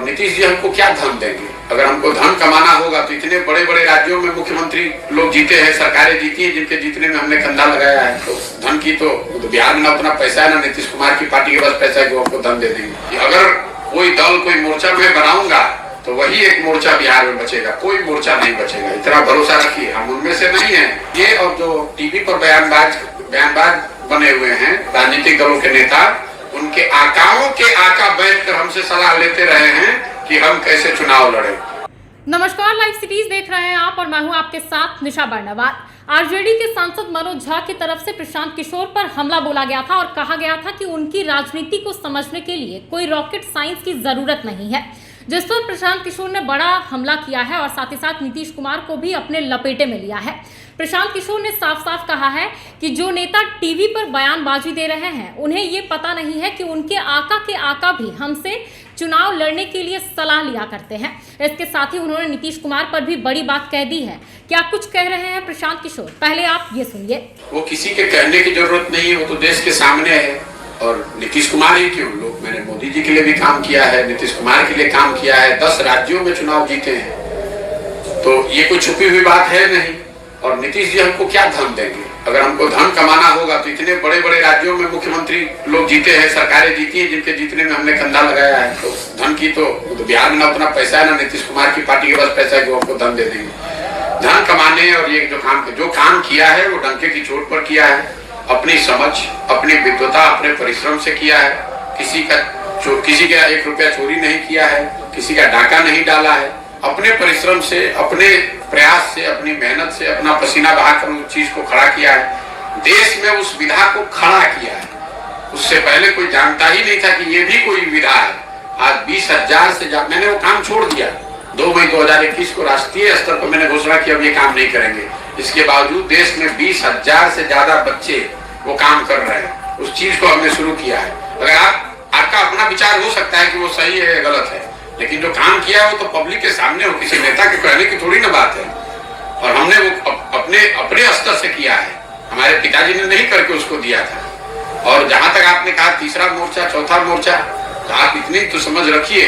और नीतीश जी हमको क्या धन देंगे? अगर हमको धन कमाना होगा तो इतने बड़े बड़े राज्यों में मुख्यमंत्री लोग जीते हैं, सरकारें जीती हैं, जिनके जीतने में हमने कंधा लगाया है। तो धन की तो बिहार में ना उतना पैसा है, ना नीतीश कुमार की पार्टी के पास पैसा है कि वो हमको धन दे देंगे। अगर कोई दल कोई मोर्चा में बनाऊंगा तो वही एक मोर्चा बिहार में बचेगा, कोई मोर्चा नहीं बचेगा, इतना भरोसा रखिए। हम उनमें से नहीं है ये। और जो टीवी पर बयानबाज बने हुए हैं राजनीतिक दलों के नेता, उनके आकाओं के आका बैठकर हमसे सलाह लेते रहे हैं कि हम कैसे चुनाव लड़े। नमस्कार, लाइव सिटीज देख रहे हैं आप और मैं हूं आपके साथ निशा बर्नवाल। आरजेडी के सांसद मनोज झा की तरफ से प्रशांत किशोर पर हमला बोला गया था और कहा गया था कि उनकी राजनीति को समझने के लिए कोई रॉकेट साइंस की जरूरत नहीं है, जिस पर प्रशांत किशोर ने बड़ा हमला किया है और साथ ही साथ नीतीश कुमार को भी अपने लपेटे में लिया है। प्रशांत किशोर ने साफ साफ कहा है कि जो नेता टीवी पर बयानबाजी दे रहे हैं उन्हें ये पता नहीं है कि उनके आका के आका भी हमसे चुनाव लड़ने के लिए सलाह लिया करते हैं। इसके साथ ही उन्होंने नीतीश कुमार पर भी बड़ी बात कह दी है। क्या कुछ कह रहे हैं प्रशांत किशोर, पहले आप ये सुनिए। वो किसी के कहने की जरूरत नहीं है, वो तो देश के सामने है। और नीतीश कुमार ही क्यों, लोग मैंने मोदी जी के लिए भी काम किया है, नीतीश कुमार के लिए काम किया है, 10 राज्यों में चुनाव जीते हैं, तो ये कोई छुपी हुई बात है नहीं। और नीतीश जी हमको क्या धन देंगे? अगर हमको धन कमाना होगा तो इतने बड़े बड़े राज्यों में मुख्यमंत्री लोग जीते हैं, सरकारें जीती हैं, जिनके जीतने में हमने कंधा लगाया है। तो धन की तो बिहार में ना उतना पैसा है, ना नीतीश कुमार की पार्टी के पास पैसा है कि वो हमको धन दे देंगे। धन कमाने और ये जो काम किया है वो डंके की चोट पर किया है, अपनी समझ, अपनी विद्वता, अपने परिश्रम से किया है। किसी का 1 रुपया चोरी नहीं किया है, किसी का डाका नहीं डाला है, अपने परिश्रम से, अपने प्रयास से, अपनी मेहनत से, अपना पसीना बहाकर उस चीज को खड़ा किया है। देश में उस विधा को खड़ा किया है। उससे पहले कोई जानता ही नहीं था कि ये भी कोई विधा है। आज 20,000 से ज्यादा मैंने वो काम छोड़ दिया। 2 मई 2021 को राष्ट्रीय स्तर पर मैंने घोषणा की अब ये काम नहीं करेंगे। इसके बावजूद देश में 20,000 से ज्यादा बच्चे वो काम कर रहे हैं। उस चीज को हमने शुरू किया है। अगर आपका अपना विचार हो सकता है कि वो सही है या गलत है, लेकिन जो काम किया है वो तो पब्लिक के सामने हो, किसी नेता के कहने की थोड़ी ना बात है। और हमने वो अपने स्तर से किया है, हमारे पिताजी ने नहीं करके उसको दिया था। और जहां तक आपने कहा तीसरा मोर्चा, चौथा मोर्चा, तो आप इतनी तो समझ रखिए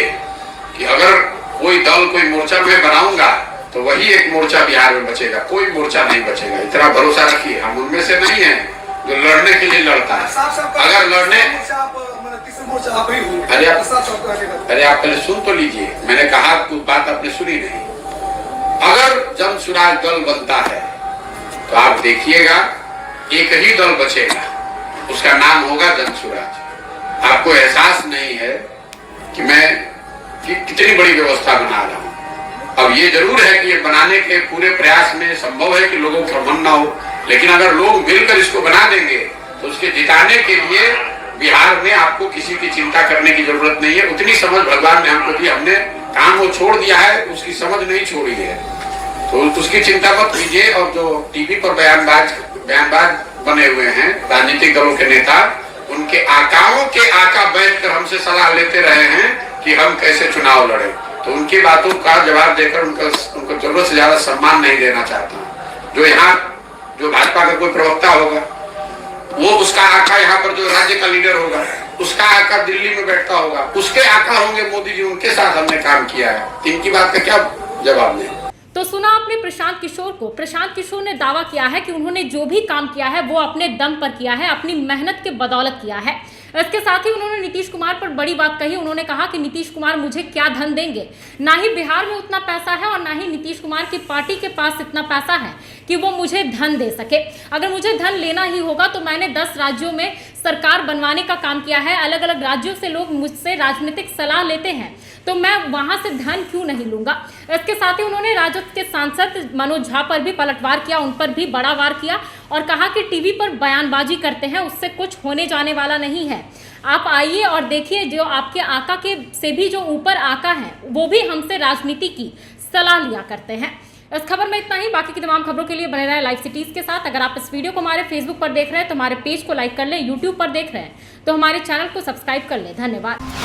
कि अगर कोई दल कोई मोर्चा में बनाऊंगा तो वही एक मोर्चा बिहार में बचेगा, कोई मोर्चा नहीं बचेगा, इतना भरोसा रखिए। हम उनमें से नहीं है जो लड़ने के लिए लड़ता है। अगर लड़ने अरे आप पहले सुन तो लीजिए, मैंने कहा कुछ बात आपने सुनी नहीं। अगर जन सुराज दल बनता है तो आप देखिएगा एक ही दल बचेगा, उसका नाम होगा जन सुराज। आपको एहसास नहीं है कि मैं कितनी बड़ी व्यवस्था बना रहा हूं। अब ये जरूर है कि ये बनाने के पूरे प्रयास में संभव है कि लोगों का मन ना हो, लेकिन अगर लोग मिलकर इसको बना देंगे तो उसके जिताने के लिए बिहार में आपको किसी की चिंता करने की जरूरत नहीं है। उतनी समझ भगवान ने हमको दी, हमने काम वो छोड़ दिया है, उसकी समझ नहीं छोड़ी है, तो उसकी चिंता मत कीजिए। और जो टीवी पर बयानबाज बने हुए हैं राजनीतिक दलों के नेता, उनके आकाओं के आका बैठकर हमसे सलाह लेते रहे हैं कि हम कैसे चुनाव लड़े, तो उनकी बातों का जवाब देकर उनको जरूरत से ज्यादा सम्मान नहीं देना चाहता। जो यहाँ जो भाजपा का कोई प्रवक्ता होगा, वो उसका आका यहाँ पर जो राज्य का लीडर होगा, उसका आका दिल्ली में बैठता होगा, उसके आका होंगे मोदी जी, उनके साथ हमने काम किया है। इनकी बात का क्या जवाब दें? तो सुना आपने प्रशांत किशोर को। प्रशांत किशोर ने दावा किया है कि उन्होंने जो भी काम किया है वो अपने दम पर किया है, अपनी मेहनत के बदौलत किया है। इसके साथ ही उन्होंने नीतीश कुमार पर बड़ी बात कही। उन्होंने कहा कि नीतीश कुमार मुझे क्या धन देंगे, ना ही बिहार में उतना पैसा है और ना ही नीतीश कुमार की पार्टी के पास इतना पैसा है कि वो मुझे धन दे सके। अगर मुझे धन लेना ही होगा तो मैंने 10 राज्यों में सरकार बनवाने का काम किया है। अलग अलग राज्यों से लोग मुझसे राजनीतिक सलाह लेते हैं, तो मैं वहां से धन क्यों नहीं लूंगा। इसके साथ ही उन्होंने राजद के सांसद मनोज झा पर भी पलटवार किया, उन पर भी बड़ा वार किया और कहा कि टीवी पर बयानबाजी करते हैं, उससे कुछ होने जाने वाला नहीं है। आप आइए और देखिए, जो आपके आका के से भी जो ऊपर आका हैं वो भी हमसे राजनीति की सलाह लिया करते हैं। इस खबर में इतना ही। बाकी की तमाम खबरों के लिए बने रहे लाइव सिटीज के साथ। अगर आप इस वीडियो को हमारे फेसबुक पर देख रहे हैं तो हमारे पेज को लाइक कर लें, यूट्यूब पर देख रहे हैं तो हमारे चैनल को सब्सक्राइब कर लें। धन्यवाद।